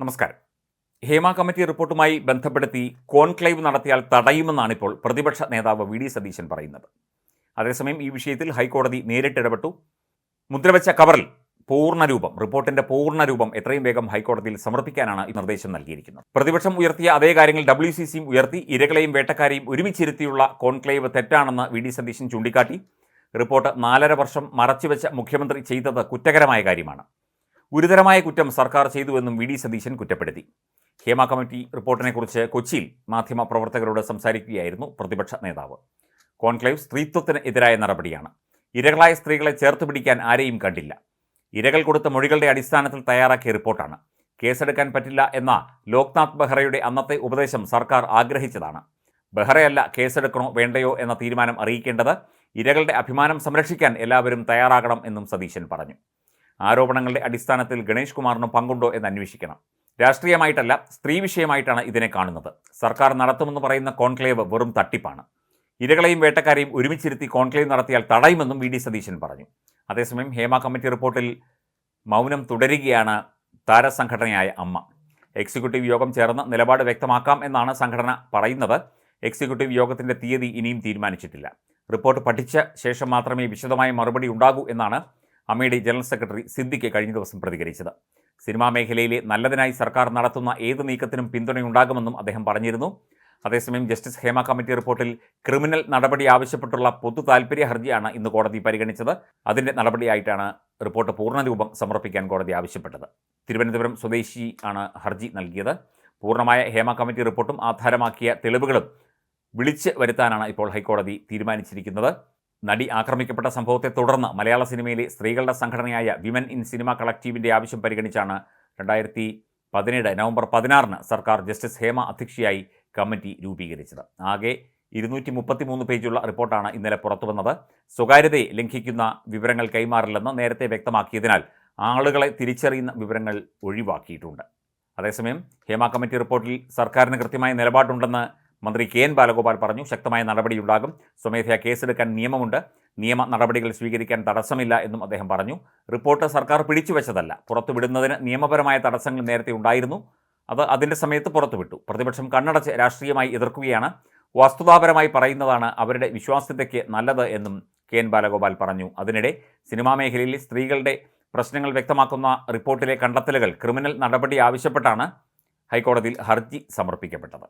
നമസ്കാരം. ഹേമ കമ്മിറ്റി റിപ്പോർട്ടുമായി ബന്ധപ്പെടുത്തി കോൺക്ലേവ് നടത്തിയാൽ തടയുമെന്നാണിപ്പോൾ പ്രതിപക്ഷ നേതാവ് വി ഡി സതീശൻ പറയുന്നത്. അതേസമയം ഈ വിഷയത്തിൽ ഹൈക്കോടതി നേരിട്ടിടപെട്ടു. മുദ്രവെച്ച കവറിൽ റിപ്പോർട്ടിന്റെ പൂർണ്ണരൂപം എത്രയും വേഗം ഹൈക്കോടതിയിൽ സമർപ്പിക്കാനാണ് ഈ നിർദ്ദേശം നൽകിയിരിക്കുന്നത്. പ്രതിപക്ഷം ഉയർത്തിയ അതേ കാര്യങ്ങൾ WCCയും ഉയർത്തി. ഇരകളെയും വേട്ടക്കാരെയും ഒരുമിച്ചിരുത്തിയുള്ള കോൺക്ലേവ് തെറ്റാണെന്ന് വി ഡി സതീശൻ ചൂണ്ടിക്കാട്ടി. റിപ്പോർട്ട് 4.5 വർഷം മറച്ചുവെച്ച മുഖ്യമന്ത്രി ചെയ്തത് കുറ്റകരമായ കാര്യമാണ്. ഗുരുതരമായ കുറ്റം സർക്കാർ ചെയ്തുവെന്നും വി ഡി സതീശൻ കുറ്റപ്പെടുത്തി. ഹേമ കമ്മിറ്റി റിപ്പോർട്ടിനെക്കുറിച്ച് കൊച്ചിയിൽ മാധ്യമപ്രവർത്തകരോട് സംസാരിക്കുകയായിരുന്നു പ്രതിപക്ഷ നേതാവ്. കോൺക്ലേവ് സ്ത്രീത്വത്തിന് എതിരായ നടപടിയാണ്. ഇരകളായ സ്ത്രീകളെ ചേർത്ത് പിടിക്കാൻ ആരെയും കണ്ടില്ല. ഇരകൾ കൊടുത്ത മൊഴികളുടെ അടിസ്ഥാനത്തിൽ തയ്യാറാക്കിയ റിപ്പോർട്ടാണ്. കേസെടുക്കാൻ പറ്റില്ല എന്ന ലോക്നാഥ് ബെഹ്റയുടെ അന്നത്തെ ഉപദേശം സർക്കാർ ആഗ്രഹിച്ചതാണ്. ബെഹ്റയല്ല കേസെടുക്കണോ വേണ്ടയോ എന്ന തീരുമാനം അറിയിക്കേണ്ടത്. ഇരകളുടെ അഭിമാനം സംരക്ഷിക്കാൻ എല്ലാവരും തയ്യാറാകണം എന്നും സതീശൻ പറഞ്ഞു. ആരോപണങ്ങളുടെ അടിസ്ഥാനത്തിൽ ഗണേഷ് കുമാറിന് പങ്കുണ്ടോ എന്ന് അന്വേഷിക്കണം. രാഷ്ട്രീയമായിട്ടല്ല, സ്ത്രീ വിഷയമായിട്ടാണ് ഇതിനെ കാണുന്നത്. സർക്കാർ നടത്തുമെന്ന് പറയുന്ന കോൺക്ലേവ് വെറും തട്ടിപ്പാണ്. ഇരകളെയും വേട്ടക്കാരെയും ഒരുമിച്ചിരുത്തി കോൺക്ലേവ് നടത്തിയാൽ തടയുമെന്നും വി ഡി സതീശൻ പറഞ്ഞു. അതേസമയം ഹേമ കമ്മിറ്റി റിപ്പോർട്ടിൽ മൗനം തുടരുകയാണ് താരസംഘടനയായ അമ്മ. എക്സിക്യൂട്ടീവ് യോഗം ചേർന്ന് നിലപാട് വ്യക്തമാക്കാം എന്നാണ് സംഘടന പറയുന്നത്. എക്സിക്യൂട്ടീവ് യോഗത്തിൻ്റെ തീയതി ഇനിയും തീരുമാനിച്ചിട്ടില്ല. റിപ്പോർട്ട് പഠിച്ച ശേഷം മാത്രമേ വിശദമായ മറുപടി ഉണ്ടാകൂ എന്നാണ് അമ്മയുടെ ജനറൽ സെക്രട്ടറി സിദ്ദിഖ് കഴിഞ്ഞ ദിവസം പ്രതികരിച്ചത്. സിനിമാ മേഖലയിലെ നല്ലതിനായി സർക്കാർ നടത്തുന്ന ഏത് നീക്കത്തിനും പിന്തുണയുണ്ടാകുമെന്നും അദ്ദേഹം പറഞ്ഞിരുന്നു. അതേസമയം ജസ്റ്റിസ് ഹേമ കമ്മിറ്റി റിപ്പോർട്ടിൽ ക്രിമിനൽ നടപടി ആവശ്യപ്പെട്ടുള്ള പൊതു താൽപ്പര്യ ഹർജിയാണ് ഇന്ന് കോടതി പരിഗണിച്ചത്. അതിൻ്റെ നടപടിയായിട്ടാണ് റിപ്പോർട്ട് പൂർണ്ണരൂപം സമർപ്പിക്കാൻ കോടതി ആവശ്യപ്പെട്ടത്. തിരുവനന്തപുരം സ്വദേശി ആണ് ഹർജി നൽകിയത്. പൂർണ്ണമായ ഹേമ കമ്മിറ്റി റിപ്പോർട്ടും ആധാരമാക്കിയ തെളിവുകളും വിളിച്ച് വരുത്താനാണ് ഇപ്പോൾ ഹൈക്കോടതി തീരുമാനിച്ചിരിക്കുന്നത്. നടി ആക്രമിക്കപ്പെട്ട സംഭവത്തെ തുടർന്ന് മലയാള സിനിമയിലെ സ്ത്രീകളുടെ സംഘടനയായ വിമൻ ഇൻ സിനിമ കളക്റ്റീവിൻ്റെ ആവശ്യം പരിഗണിച്ചാണ് 2017 നവംബർ 16 സർക്കാർ ജസ്റ്റിസ് ഹേമ അധ്യക്ഷയായി കമ്മിറ്റി രൂപീകരിച്ചത്. ആകെ 233 പേജുള്ള റിപ്പോർട്ടാണ് ഇന്നലെ പുറത്തുവന്നത്. സ്വകാര്യതയെ ലംഘിക്കുന്ന വിവരങ്ങൾ കൈമാറില്ലെന്ന് നേരത്തെ വ്യക്തമാക്കിയതിനാൽ ആളുകളെ തിരിച്ചറിയുന്ന വിവരങ്ങൾ ഒഴിവാക്കിയിട്ടുണ്ട്. അതേസമയം ഹേമ കമ്മിറ്റി റിപ്പോർട്ടിൽ സർക്കാരിന് കൃത്യമായ നിലപാടുണ്ടെന്ന് മന്ത്രി KN ബാലഗോപാൽ പറഞ്ഞു. ശക്തമായ നടപടിയുണ്ടാകും. സ്വമേധയാ കേസെടുക്കാൻ നിയമമുണ്ട്. നിയമ നടപടികൾ സ്വീകരിക്കാൻ തടസ്സമില്ല എന്നും അദ്ദേഹം പറഞ്ഞു. റിപ്പോർട്ട് സർക്കാർ പിടിച്ചുവെച്ചതല്ല. പുറത്തുവിടുന്നതിന് നിയമപരമായ തടസ്സങ്ങൾ നേരത്തെ ഉണ്ടായിരുന്നു. അത് അതിൻ്റെ സമയത്ത് പുറത്തുവിട്ടു. പ്രതിപക്ഷം കണ്ണടച്ച് രാഷ്ട്രീയമായി എതിർക്കുകയാണ്. വസ്തുതാപരമായി പറയുന്നതാണ് അവരുടെ വിശ്വാസ്യതയ്ക്ക് നല്ലത് എന്നും KN ബാലഗോപാൽ പറഞ്ഞു. അതിനിടെ സിനിമാ മേഖലയിൽ സ്ത്രീകളുടെ പ്രശ്നങ്ങൾ വ്യക്തമാക്കുന്ന റിപ്പോർട്ടിലെ കണ്ടെത്തലുകൾ ക്രിമിനൽ നടപടി ആവശ്യപ്പെട്ടാണ് ഹൈക്കോടതിയിൽ ഹർജി സമർപ്പിക്കപ്പെട്ടത്.